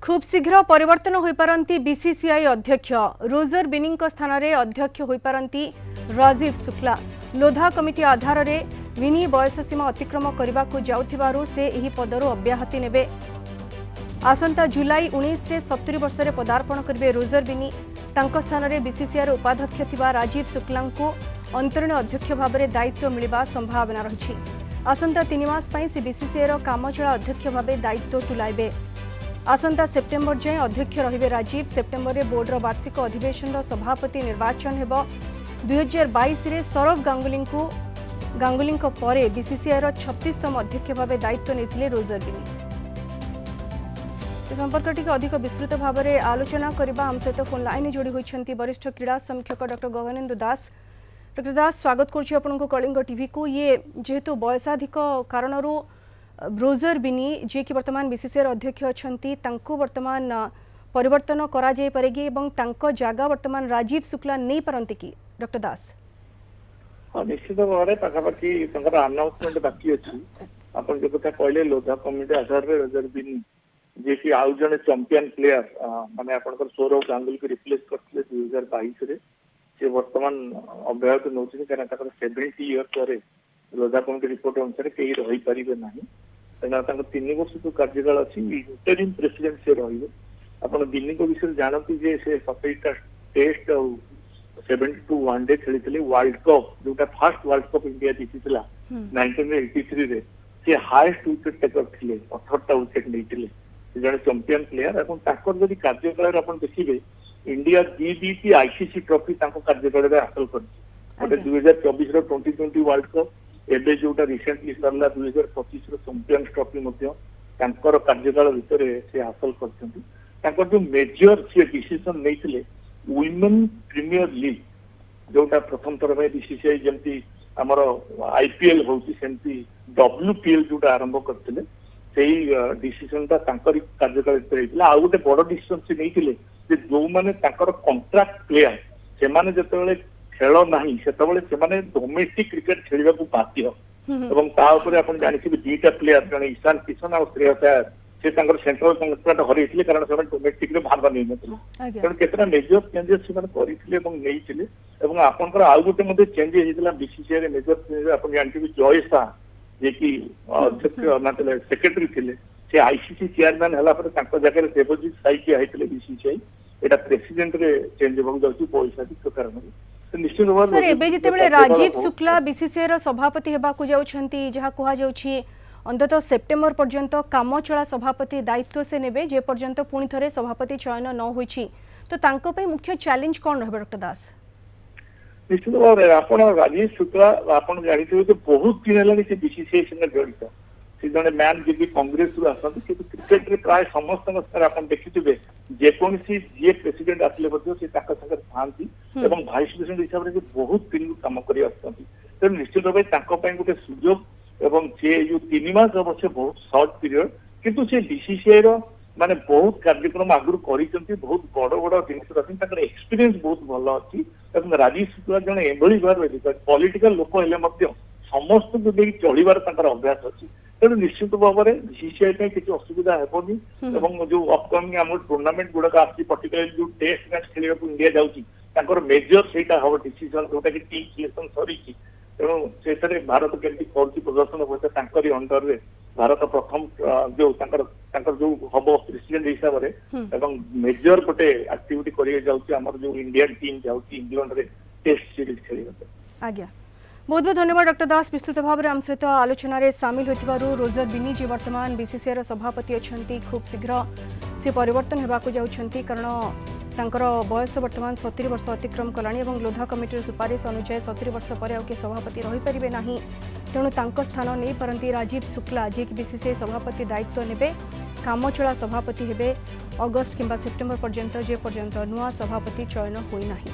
खूब शीघ्र परिवर्तन हो पारंती बीसीसीआई अध्यक्ष रोजर बिनी स्थान में अध्यक्ष हो पारंती राजीव शुक्ला। लोधा कमिटी आधार में विनी बयस सीमा अतिक्रम करने को जाउथिबारु से एही पदरु अब्याहति नेबे। आसंता जुलाई 19 रे 70 वर्ष रे पदार्पण करिवे रोजर बिनी। तांको स्थान में बीसीसीआई उपाध्यक्ष थिबा राजीव शुक्ला को अंतरीण अध्यक्ष भाव में दायित्व मिलवा संभावना रही। आसंता 3 मास पई से बीसीसीआई कामचला अध्यक्ष भाव दायित्व तुलाइबे। आसंता सेप्टेम्बर जाए अध्यक्ष रहिबे राजीव। सेप्टेम्बर में बोर्डर वार्षिक अधिवेशन सभापति निर्वाचन हेबो। 2022 रे सौरभ गांगुली परे बीसीसीआई 36तम अध्यक्ष भाव दायित्व नेथिले रोजर बिनी। संपर्क टी अधिक विस्तृत भाव में आलोचना करबा हम सहित फोन लाइन जोड़ी होइछंती वरिष्ठ क्रीड़ा समीक्षक डॉक्टर गगनेन्दु दास। डॉक्टर दास स्वागत करछि आपनको कलिंग टीवी को। ये जेहेतु बयसाधिक कारणरू रोजर बिनी जे कि वर्तमान बीसीसीआई अध्यक्ष अच्छंती तांको वर्तमान परिवर्तन करा जाय परेगी एवं तांको जागा वर्तमान राजीव शुक्ला नहीं पारंती कि डॉक्टर दास? हाँ, निश्चित भाव में पाखापाखि अनाउंसमेंट बाकी अच्छी। आप जो कथा कहले लोधा कमिटी आधार में रोजर बिनी जे कि आउ जने चैंपियन प्लेयर माने आपनकर सौरभ गांगुली को रिप्लेस करथिले 2022 रे से वर्तमान अब्याहत नौथिले कारण 70 इयर्स ପରେ लोधा कमिटी रिपोर्ट अनुसार कहीं रही पारिबे नाही। तेना 3 वर्ष जो कार्यकाल अच्छी इंटरिम प्रेसिडेंट से रहिबे। आपण बिनी को विषय जानती जे से 27 टा टेस्ट और 72 वनडे खेली वर्ल्ड कप जोटा फर्स्ट वर्ल्ड कप इंडिया जीतिला 1983 रे से हाईएस्ट विकेट टेकर थिले 18टा विकेट नैतिले जड़े चैंपियन प्लेयर और जब कार्यकाल आप देखिए इंडिया दी आईसीसी ट्रॉफी कार्यकाल हासिल कर 2024 2020 वर्ल्ड कप एबे जोटा रिसेंटली सरला 2025 चैंपियंस ट्रॉफी कार्यकाल भितर से हासिल कर जो मेजर सी डिसीजन नहीं वुमेन प्रीमियर लीग जोटा प्रथम थर में बीसीसीआई जमती आमर आईपीएल होती सेमती डब्ल्यूपीएल जोटा आरंभ करते डिसीजन कार्यकाल आ गोटे बड़ डिसीजन से नहीं जो मैंने कंट्राक्ट प्लेयर से माने खेल नहीं से डोमेस्टिक क्रिकेट खेलने को बाध्य एवं जानते दुईटा प्लेयर जन ईशान किशन और श्रेयस अय्यर से सेंट्रल कंट्राक्ट हरई कारण से डोमेस्टिक भाग नहीं तेणु केतना मेजर चेंजेस से आपंकर आउ गोटे चेंज होता बीसीसीआई मेजर चेंज आप जानते जय शाह जे कि अध्यक्ष सेक्रेटरी थिले से आईसीसी चेयरमैन हला पर जगह देवजीत साई की आइतले बीसीसीआई एटा प्रेसिडेंट रे चेंज होबो जाउची पैसा कारण तो निश्चित भाव सर एबे जेतेबेले राजीव शुक्ला बीसीसीआई रो सभापति हेबा को जाउछंती जहा कुहा जाउची अंततः सेप्टेम्बर पर्यंत कामचला सभापति दायित्व से नेबे जे पर्यंत पुणी थरे सभापति चयन न होईची तो तांको पे मुख्य चैलेंज कोन रहबे डॉक्टर दास? निश्चित भाव में आप राजीव शुक्ला आप जानते बहुत दिन है बीसीसीआई संगे जड़ित से जड़े मैन जी कांग्रेस रु आसती क्रिकेट रे प्राय समस्त आप देखिए जेकोसी जी प्रेसिडेंट आसले था भाइस प्रेसिडेंट हिसाब से बहुत दिन कम कर तेणु निश्चित भाव गोटे सुजोग एवं सी जो 3 मास हम से बहुत सर्ट पीरियड किंतु से बीसीसीआई माने बहुत कार्यक्रम आगुरी कर बहुत बड़ बड़ जिन एक्सपीरियंस बहुत भल अच्छी राजीव शुक्ला जड़े एभली भाव पॉलिटिकल लोक हेल्ले समस्त को देख चलबार अभ्यास अच्छी तेणु निश्चित भाव में बीसीसीआई किसी असुविधा हेनी जो अपकमिंग आम टूर्णामेंट गुड़ाक आसी पर्टिकुलर जो टेस्ट मैच खेल इंडिया जाऊँगी मेजर से हम डिसीजन जोटा कि टीम सिलेक्शन सरी तेणु से भारत केमती प्रदर्शन होता अंडर रे भारत प्रथम जो हम प्रेसिडेंट हिसाब से मेजर गोटे एक्टिविटी कर जो इंडियन टीम जाऊँगी इंग्लैंड रे टेस्ट सीरीज खेलने। आज्ञा बहुत बहुत धन्यवाद डॉक्टर दास विस्तृत भाव में आम सहित आलोचन में सामिल होतिबारु। रोजर बिनी जी वर्तमान बीसीसीआई सभापति अच्छंती खूब शीघ्र से परिवर्तन होगाकू जाउछंती कारण तांकर बयस वर्तमान 70 वर्ष अतिक्रम कलानी और लोधा कमिटी सुपारिश अनुसार 70 वर्ष पर आउ के सभापति रही पारिबे नाही तेणु तांको स्थान नहीं पारंती राजीव शुक्ला जे कि बीसीसीआई सभापति दायित्व नेबे। कामचला सभापति हेबे अगस्ट किंबा सेप्टेम्बर पर्यंत जे पर्यंत नुआ सभापति चयन होई नाही।